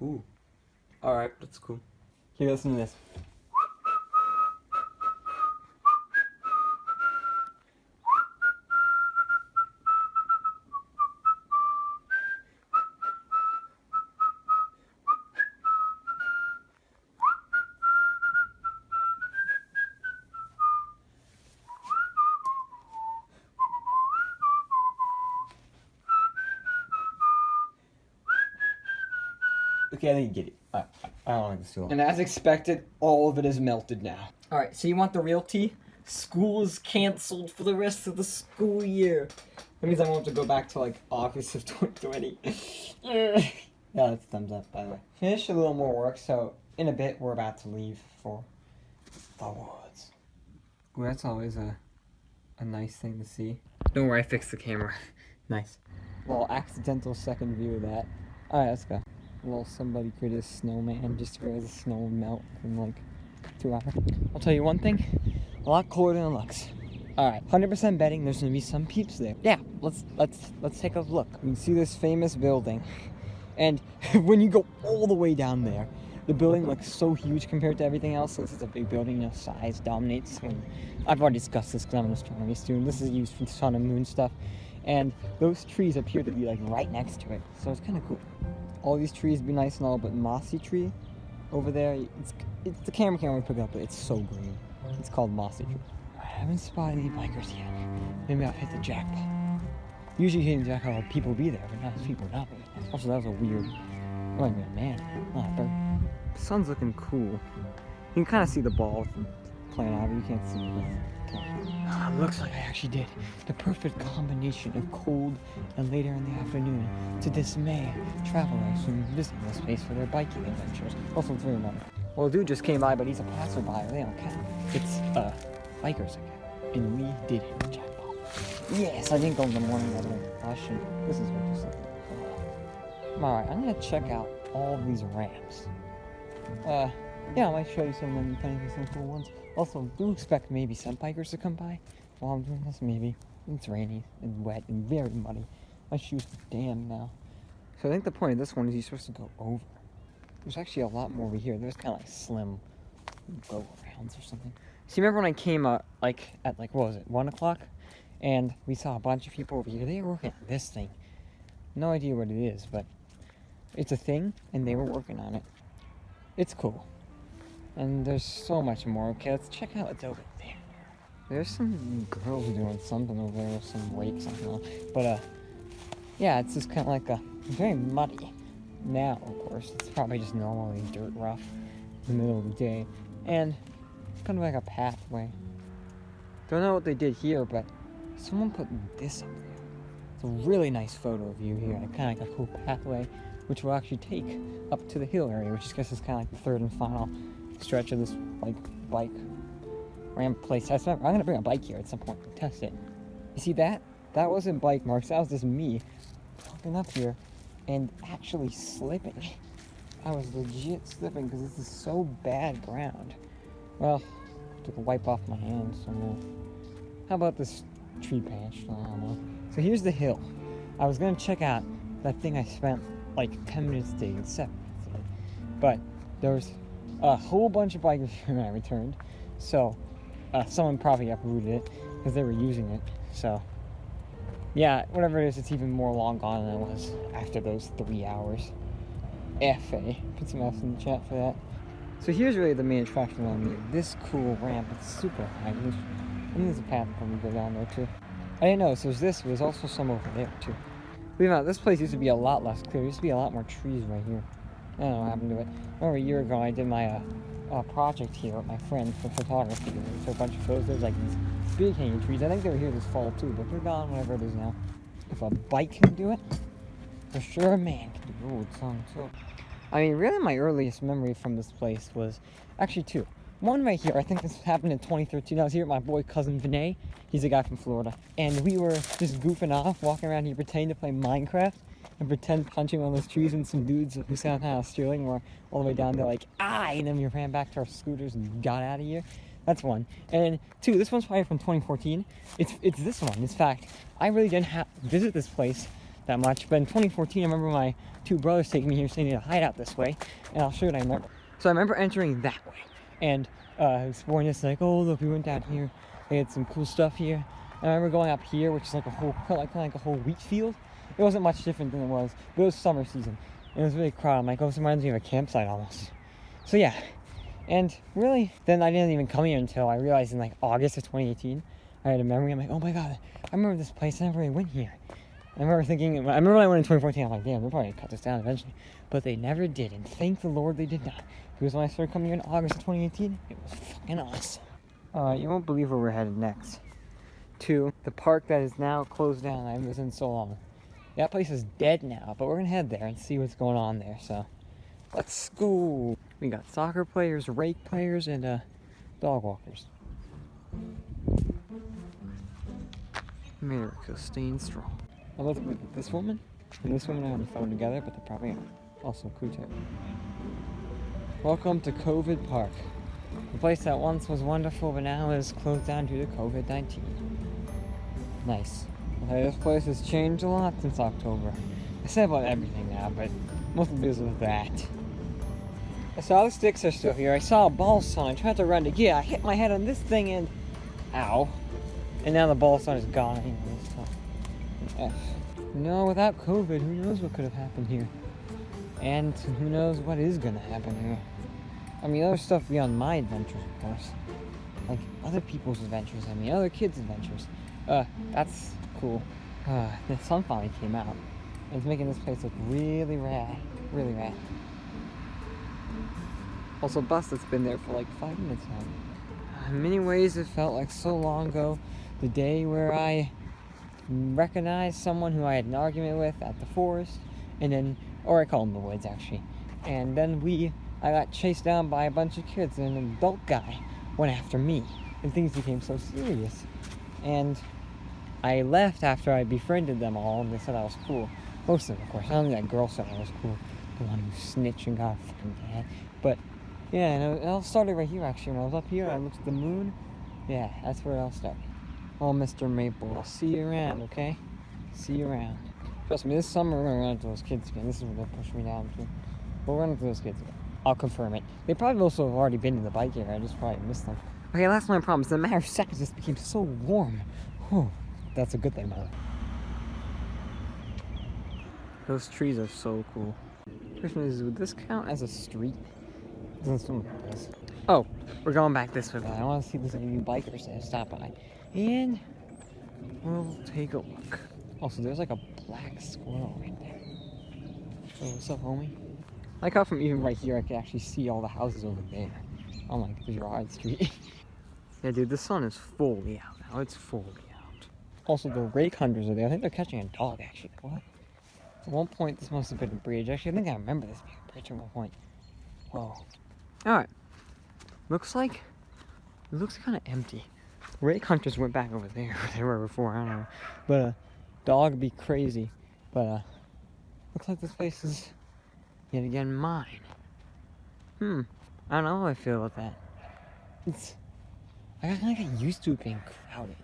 Ooh. Alright, that's cool. Here, listen to this. Okay, I think you get it. I don't like this too long. And as expected, all of it is melted now. Alright, so you want the real tea? School is cancelled for the rest of the school year. That means I won't have to go back to like August of 2020. Yeah, that's thumbs up, by the way. Finished a little more work, so in a bit we're about to leave for the woods. Well, that's always a nice thing to see. Don't worry, I fixed the camera. Nice. Well, accidental second view of that. Alright, let's go. Well, somebody created a snowman just to realize the snow would melt in like 2 hours. I'll tell you one thing, a lot cooler than it looks. Alright, 100% betting there's gonna be some peeps there. Yeah, let's take a look. You can see this famous building. And when you go all the way down there, the building looks so huge compared to everything else. This is a big building, you know, size dominates. And I've already discussed this because I'm an astronomy student. This is used for sun and moon stuff. And those trees appear to be like right next to it. So it's kind of cool. All these trees be nice and all, but mossy tree over there, it's the camera can't really pick it up, but it's so green. It's called mossy tree. I haven't spotted any bikers yet. Maybe I've hit the jackpot. Usually hitting the jackpot, like, people be there, but now there's people not there. Also, that was a weird, that might be a man, not a bird. The sun's looking cool. You can kind of see the ball playing out, but you can't see it. Looks like I actually did the perfect combination of cold and later in the afternoon to dismay travelers from visiting this place for their biking adventures. Also, it's very modern. Well, a dude just came by, but he's a passerby. They don't count. It's bikers again, and we did hit the jackpot. Yes, I didn't go in the morning. I don't rush, and this is what this is. All right, I'm gonna check out all of these ramps. Yeah, I might show you some of them, kind of some cool ones. Also, do expect maybe some bikers to come by while I'm doing this, maybe. It's rainy and wet and very muddy. My shoes are damn now. So I think the point of this one is you're supposed to go over. There's actually a lot more over here. There's kind of like slim go-arounds or something. So you remember when I came at like, what was it, 1 o'clock? And we saw a bunch of people over here. They were working on this thing. No idea what it is, but it's a thing, and they were working on it. It's cool. And there's so much more. Okay, let's check out what's over there. There's some girls doing something over there with some rakes, I don't know. But, yeah, it's just kind of like very muddy. Now, of course, it's probably just normally dirt rough in the middle of the day. And kind of like a pathway. Don't know what they did here, but someone put this up there. It's a really nice photo of you here. And kind of like a cool pathway, which will actually take up to the hill area, which I guess is kind of like the third and final stretch of this like bike ramp place. I'm gonna bring a bike here at some point and test it. You see that? That wasn't bike marks. That was just me walking up here and actually slipping. I was legit slipping because this is so bad ground. Well, I took a wipe off my hands. So how about this tree patch? I don't know. So here's the hill. I was gonna check out that thing I spent like 10 minutes digging, 7 minutes digging, but there was a whole bunch of bikers when I returned, so someone probably uprooted it because they were using it. So yeah, whatever it is, it's even more long gone than it was after those 3 hours. FA, put some F's in the chat for that. So here's really the main attraction around here. This cool ramp, it's super high. I think there's a path when we go down there too. I didn't know, so there's also some over there too. Believe it or not, this place used to be a lot less clear. There used to be a lot more trees right here. I don't know what happened to it. I remember a year ago I did my project here with my friend for photography. We took a bunch of photos. There's like these big hanging trees. I think they were here this fall too, but they're gone, whatever it is now. If a bike can do it, for sure a man can do it. Ooh, it's on too. I mean, really my earliest memory from this place was actually two. One right here, I think this happened in 2013. I was here with my boy cousin Vinay. He's a guy from Florida. And we were just goofing off, walking around here pretending to play Minecraft and pretend punching one of those trees, and some dudes who sound kind of Sterling were all the way down there like, ah, and then we ran back to our scooters and got out of here. That's one. And two, this one's probably from 2014. It's this one. In fact, I really didn't visit this place that much, but in 2014, I remember my two brothers taking me here saying to hide out this way, and I'll show you what I remember. So I remember entering that way, and exploring this, like, oh look, we went down here, they had some cool stuff here. And I remember going up here, which is like a whole, like a whole wheat field. It wasn't much different than it was, but it was summer season. And it was really crowded. I'm like, oh, this reminds me of a campsite almost. So yeah, and really, then I didn't even come here until I realized in like August of 2018, I had a memory. I'm like, oh my god, I remember this place, I never really went here. I remember thinking, I remember when I went in 2014, I'm like, damn, they'll probably cut this down eventually. But they never did, and thank the Lord they did not. Because when I started coming here in August of 2018, it was fucking awesome. You won't believe where we're headed next. To the park that is now closed down. I haven't been in so long. That place is dead now, but we're gonna head there and see what's going on there, so let's go. We got soccer players, rake players, and dog walkers. America staying strong. I love this woman and this woman are on the phone together, but they're probably also cool too. Welcome to COVID Park. The place that once was wonderful, but now is closed down due to COVID-19. Nice. Okay, this place has changed a lot since October. I say about everything now, but mostly because of that. I saw the sticks are still here. I saw a ball sign. I tried to run to get. I hit my head on this thing and ow. And now the ball sign is gone anyways. So. F. No, without COVID, who knows what could have happened here? And who knows what is gonna happen here? I mean, other stuff beyond my adventures, of course. Like other people's adventures. I mean, other kids' adventures. That's cool. The sun finally came out. It's making this place look really rad. Really rad. Also, bus that's been there for like 5 minutes now. In many ways, it felt like so long ago. The day where I recognized someone who I had an argument with at the forest, and then, or I call them the woods actually. And then I got chased down by a bunch of kids, and an adult guy went after me, and things became so serious. And I left after I befriended them all, and they said I was cool. Most of them, of course. Only that girl said I was cool. The one who snitched and got a fucking dad. But, yeah, and it all started right here, actually. When I was up here, I looked at the moon. Yeah, that's where it all started. Oh, Mr. Maple, I'll see you around, okay? See you around. Trust me, this summer we're gonna run into those kids again. This is what they'll push me down to. We'll run into those kids again. I'll confirm it. They probably also have already been to the bike area. I just probably missed them. Okay, that's my problem. In a matter of seconds, this became so warm. Whew. That's a good thing, by the way. Those trees are so cool. Question is, would this count as a street? Doesn't seem like it does. Oh, we're going back this way, but I want to see if there's any bikers that stop by. And we'll take a look. Also, there's like a black squirrel right there. So, what's up, homie? I like how from even right here, I can actually see all the houses over there. On like Gerard Street. Yeah, dude, the sun is fully out now. It's fully out. Also, the rake hunters are there. I think they're catching a dog, actually. What? At one point, this must have been a bridge. Actually, I think I remember this being a bridge at one point. Whoa. Alright. Looks kind of empty. Rake hunters went back over there where they were before. I don't know. But, dog would be crazy. But, looks like this place is yet again mine. I don't know how I feel about that. I kind of get used to it being crowded.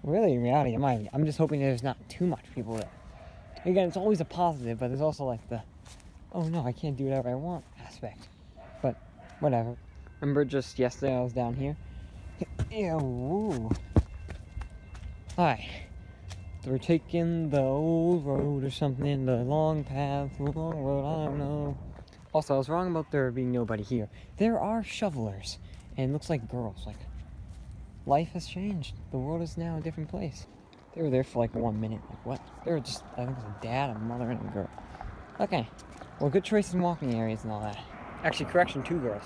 Really, in reality, I'm just hoping there's not too much people there. Again, it's always a positive, but there's also like the, oh no, I can't do whatever I want aspect. But, whatever. Remember just yesterday I was down here? Yeah, woo. Alright. So we're taking the old road or something, the long path, the long road, I don't know. Also, I was wrong about there being nobody here. There are shovelers, and it looks like girls. Like, life has changed. The world is now a different place. They were there for like 1 minute. Like, what? They were just, I think it was a dad, a mother, and a girl. Okay. Well, good choice in walking areas and all that. Actually, correction, 2 girls.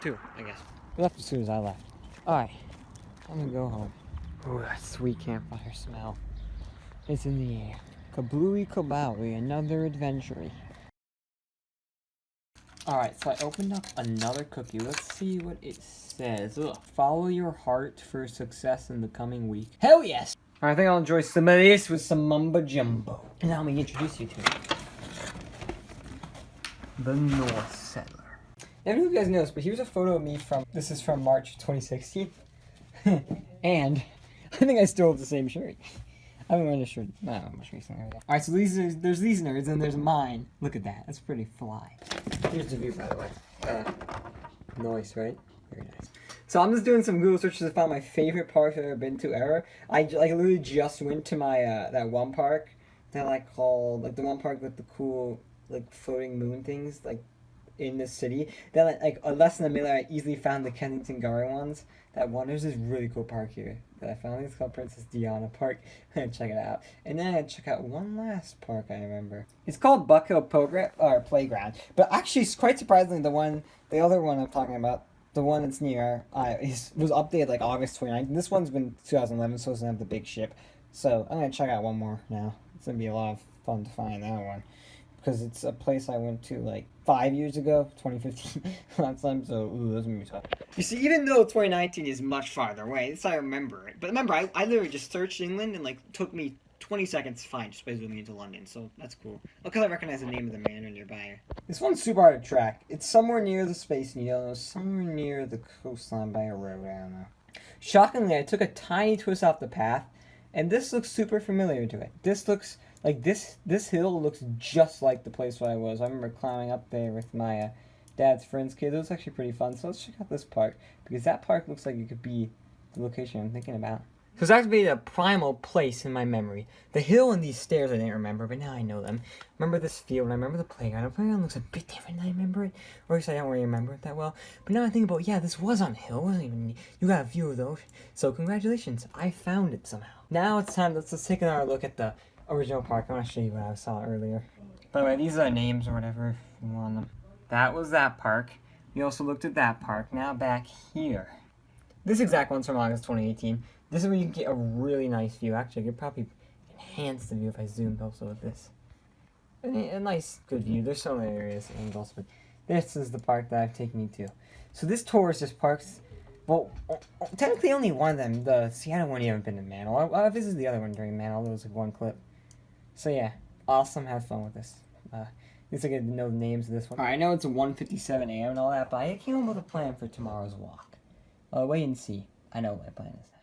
2, I guess. They left as soon as I left. Alright. I'm gonna go home. Ooh, that sweet campfire smell. It's in the air. Kablooey kabowie, another adventure. Alright, so I opened up another cookie. Let's see what it says. Ugh. Follow your heart for success in the coming week. Hell yes! Alright, I think I'll enjoy some of this with some mumbo jumbo. And now let me introduce you to it. The North Settler. I don't know if you guys noticed, but here's a photo of me this is from March 2016. And I think I still have the same shirt. haven't registered not much recently. Alright, so there's these nerds and there's mine. Look at that. That's pretty fly. Here's the view, by the way. Nice, right? Very nice. So I'm just doing some Google searches to find my favorite parks I've ever been to ever. I literally just went to my that one park that I called like the one park with the cool like floating moon things like in the city. Then like less than a minute I easily found the Kensington Garden ones. That one there's this really cool park here that I found. It's called Princess Diana Park. I'm gonna check it out. And then I had to check out one last park I remember. It's called Buck Hill Playground. But actually, quite surprisingly, the other one I'm talking about, the one that's near, was updated like August 29th. This one's been 2011, so it doesn't have the big ship. So I'm gonna check out one more now. It's gonna be a lot of fun to find that one. Because it's a place I went to like 5 years ago, 2015 last time, so that's gonna be tough. You see, even though 2019 is much farther away, this I remember it. But remember, I literally just searched England and like took me 20 seconds to find just by zooming into London, so that's cool. Because I recognize the name of the manor nearby. This one's super hard to track. It's somewhere near the Space Needle, somewhere near the coastline by a road, I don't know. Shockingly, I took a tiny twist off the path, and this looks super familiar to it. This looks like this hill looks just like the place where I was. I remember climbing up there with my dad's friend's kid. It was actually pretty fun. So let's check out this park, because that park looks like it could be the location I'm thinking about. So it's activated a primal place in my memory. The hill and these stairs I didn't remember, but now I know them. Remember this field, and I remember the playground. The playground looks a bit different than I remember it. Or at least I don't really remember it that well. But now I think about, yeah, this was on a hill. It wasn't even, you got a view of those. So congratulations, I found it somehow. Now it's time, let's take another look at the original park. I want to show you what I saw earlier. By the way, these are names or whatever if you want them. That was that park. We also looked at that park. Now back here. This exact one's from August 2018. This is where you can get a really nice view. Actually, I could probably enhance the view if I zoomed also with this. A nice, good view. There's so many areas and also, but this is the park that I've taken you to. So this tour is just parks. Well, technically only one of them. The Seattle one you haven't been to Mantle. I visited the other one during Mantle. There was like one clip. So yeah, awesome. Have fun with this. At least I get to know the names of this one. Alright, I know it's 1:57 a.m. and all that, but I came up with a plan for tomorrow's walk. Wait and see. I know what my plan is now.